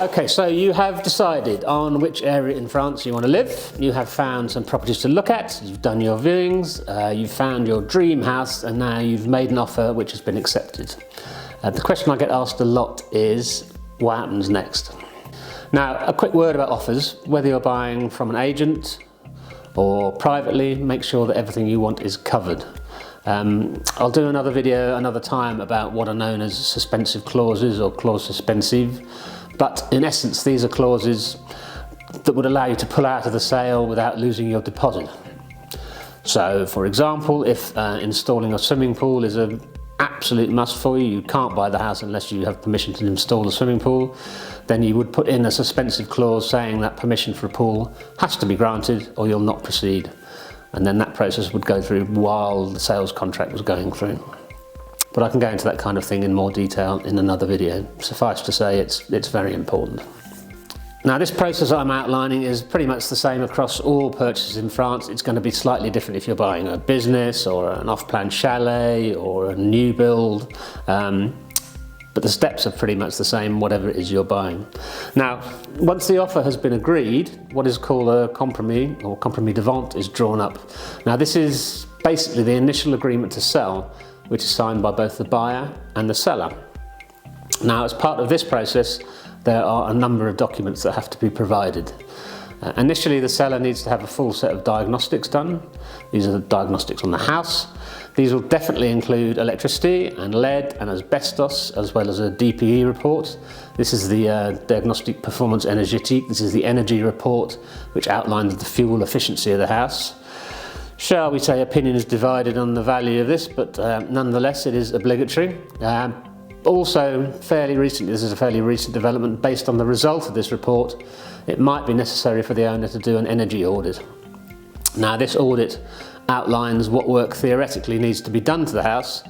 Okay, so you have decided on which area in France you want to live. You have found some properties to look at, you've done your viewings, you've found your dream house, and now you've made an offer which has been accepted. The question I get asked a lot is, what happens next? Now, a quick word about offers. Whether you're buying from an agent or privately, make sure that everything you want is covered. I'll do another video another time about what are known as suspensive clauses or clause suspensive, but in essence these are clauses that would allow you to pull out of the sale without losing your deposit. So for example, if installing a swimming pool is an absolute must for you, you can't buy the house unless you have permission to install the swimming pool, then you would put in a suspensive clause saying that permission for a pool has to be granted or you'll not proceed. And then that process would go through while the sales contract was going through. But I can go into that kind of thing in more detail in another video. Suffice to say, it's very important. Now, this process I'm outlining is pretty much the same across all purchases in France. It's going to be slightly different if you're buying a business or an off-plan chalet or a new build. But the steps are pretty much the same, whatever it is you're buying. Now, once the offer has been agreed, what is called a compromis or compromis de vente is drawn up. Now, this is basically the initial agreement to sell, which is signed by both the buyer and the seller. Now, as part of this process, there are a number of documents that have to be provided. Initially, the seller needs to have a full set of diagnostics done. These are the diagnostics on the house. These will definitely include electricity and lead and asbestos, as well as a DPE report. This is the Diagnostic Performance Énergétique. This is the energy report which outlines the fuel efficiency of the house. Shall we say opinion is divided on the value of this, but nonetheless it is obligatory. Also, fairly recently, this is a fairly recent development, based on the result of this report, it might be necessary for the owner to do an energy audit. Now, this audit outlines what work theoretically needs to be done to the house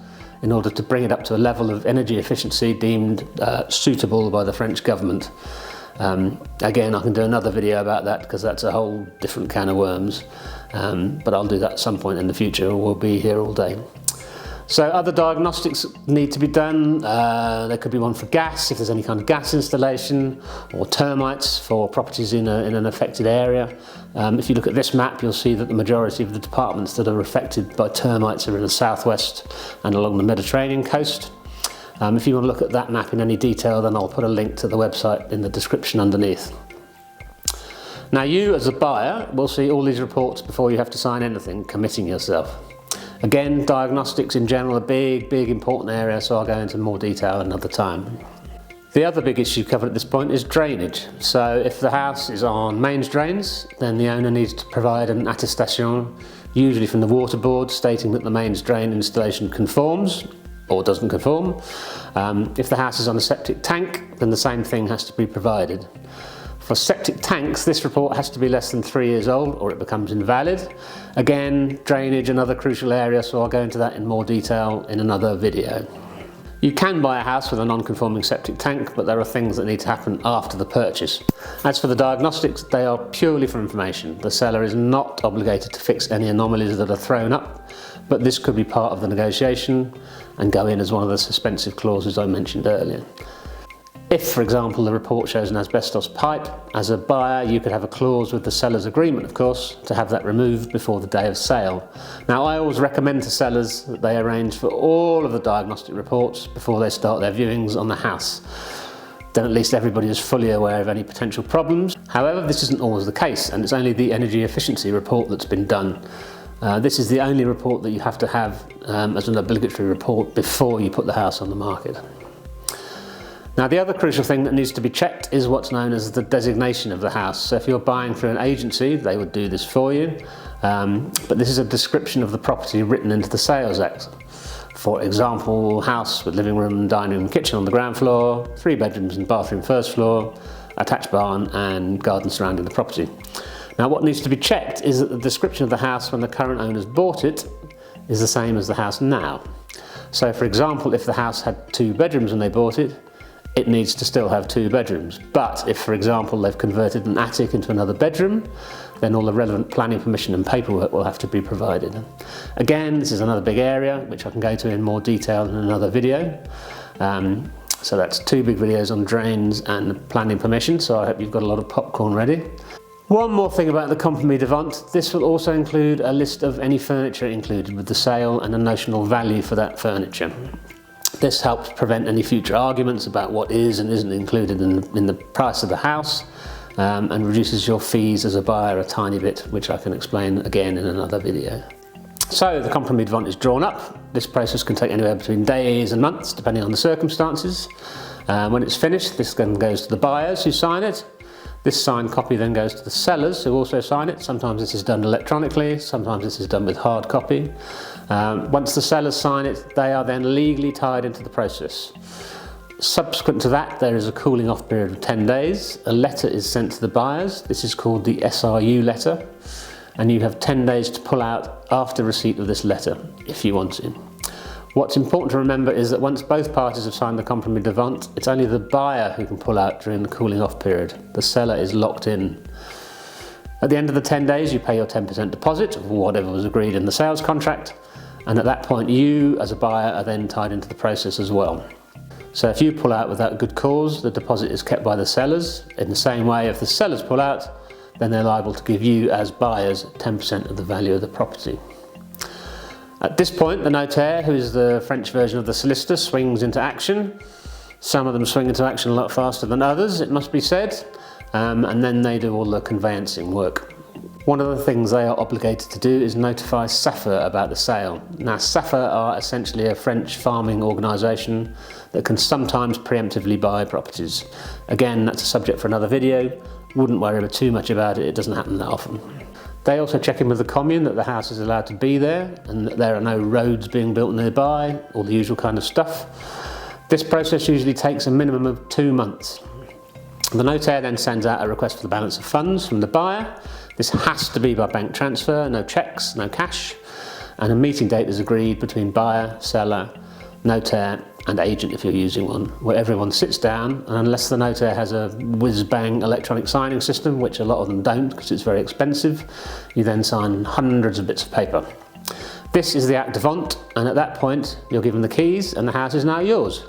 in order to bring it up to a level of energy efficiency deemed suitable by the French government. Again, I can do another video about that because that's a whole different can of worms, but I'll do that at some point in the future, or we'll be here all day. So other diagnostics need to be done. There could be one for gas, if there's any kind of gas installation, or termites for properties in an affected area. If you look at this map, you'll see that the majority of the departments that are affected by termites are in the southwest and along the Mediterranean coast. If you want to look at that map in any detail, then I'll put a link to the website in the description underneath. Now, you as a buyer will see all these reports before you have to sign anything, committing yourself. Again, diagnostics in general are a big important area, so I'll go into more detail another time. The other big issue covered at this point is drainage. So if the house is on mains drains, then the owner needs to provide an attestation, usually from the water board, stating that the mains drain installation conforms or doesn't conform. If the house is on a septic tank, then the same thing has to be provided. For septic tanks, this report has to be less than 3 years old or it becomes invalid. Again, drainage, another crucial area, so I'll go into that in more detail in another video. You can buy a house with a non-conforming septic tank, but there are things that need to happen after the purchase. As for the diagnostics, they are purely for information. The seller is not obligated to fix any anomalies that are thrown up, but this could be part of the negotiation and go in as one of the suspensive clauses I mentioned earlier. If, for example, the report shows an asbestos pipe, as a buyer you could have a clause with the seller's agreement, of course, to have that removed before the day of sale. Now, I always recommend to sellers that they arrange for all of the diagnostic reports before they start their viewings on the house. Then at least everybody is fully aware of any potential problems. However, this isn't always the case, and it's only the energy efficiency report that's been done. This is the only report that you have to have as an obligatory report before you put the house on the market. Now, the other crucial thing that needs to be checked is what's known as the designation of the house. So if you're buying through an agency, they would do this for you. But this is a description of the property written into the Sales Act. For example, house with living room, dining room, kitchen on the ground floor, 3 bedrooms and bathroom first floor, attached barn and garden surrounding the property. Now, what needs to be checked is that the description of the house when the current owners bought it is the same as the house now. So for example, if the house had 2 bedrooms when they bought it, it needs to still have 2 bedrooms. But if, for example, they've converted an attic into another bedroom, then all the relevant planning permission and paperwork will have to be provided. Again, this is another big area, which I can go to in more detail in another video. So that's 2 big videos on drains and planning permission, so I hope you've got a lot of popcorn ready. One more thing about the Compromis de Vente, this will also include a list of any furniture included with the sale and a notional value for that furniture. This helps prevent any future arguments about what is and isn't included in the price of the house, and reduces your fees as a buyer a tiny bit, which I can explain again in another video. So the Compromis de Vente is drawn up. This process can take anywhere between days and months depending on the circumstances. When it's finished, this then goes to the buyers who sign it. This signed copy then goes to the sellers who also sign it. Sometimes this is done electronically, sometimes this is done with hard copy. Once the sellers sign it, they are then legally tied into the process. Subsequent to that, there is a cooling off period of 10 days. A letter is sent to the buyers. This is called the SRU letter, and you have 10 days to pull out after receipt of this letter if you want to. What's important to remember is that once both parties have signed the Compromis de Vente, it's only the buyer who can pull out during the cooling off period. The seller is locked in. At the end of the 10 days, you pay your 10% deposit of whatever was agreed in the sales contract, and at that point you as a buyer are then tied into the process as well. So if you pull out without good cause, the deposit is kept by the sellers. In the same way, if the sellers pull out, then they're liable to give you as buyers 10% of the value of the property. At this point, the notaire, who is the French version of the solicitor, swings into action. Some of them swing into action a lot faster than others, it must be said, and then they do all the conveyancing work. One of the things they are obligated to do is notify SAFER about the sale. Now, SAFER are essentially a French farming organisation that can sometimes preemptively buy properties. Again, that's a subject for another video. Wouldn't worry too much about it, it doesn't happen that often. They also check in with the commune that the house is allowed to be there and that there are no roads being built nearby, all the usual kind of stuff. This process usually takes a minimum of 2 months. The notaire then sends out a request for the balance of funds from the buyer. This has to be by bank transfer, no cheques, no cash, and a meeting date is agreed between buyer, seller, notaire and agent if you're using one, where everyone sits down, and unless the notaire has a whiz-bang electronic signing system, which a lot of them don't because it's very expensive, you then sign hundreds of bits of paper. This is the acte de vente, and at that point you're given the keys and the house is now yours.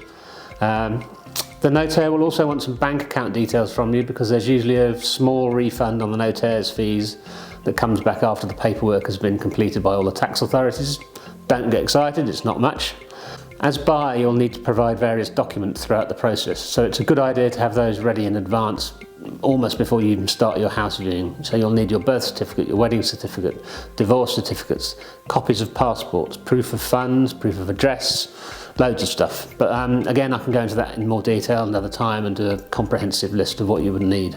The notaire will also want some bank account details from you because there's usually a small refund on the notaire's fees that comes back after the paperwork has been completed by all the tax authorities. Don't get excited, it's not much. As buyer, you'll need to provide various documents throughout the process, so it's a good idea to have those ready in advance, almost before you even start your house viewing. So you'll need your birth certificate, your wedding certificate, divorce certificates, copies of passports, proof of funds, proof of address, loads of stuff. But again, I can go into that in more detail another time and do a comprehensive list of what you would need.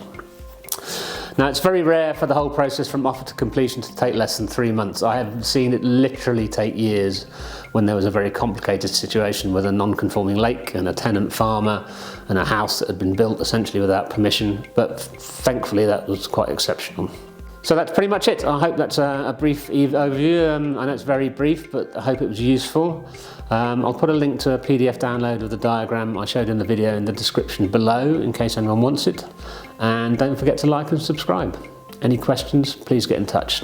Now, it's very rare for the whole process from offer to completion to take less than 3 months. I have seen it literally take years when there was a very complicated situation with a non-conforming lake and a tenant farmer and a house that had been built essentially without permission, but thankfully that was quite exceptional. So that's pretty much it. I hope that's a brief overview. I know it's very brief, but I hope it was useful. I'll put a link to a PDF download of the diagram I showed in the video in the description below in case anyone wants it. And don't forget to like and subscribe. Any questions, please get in touch.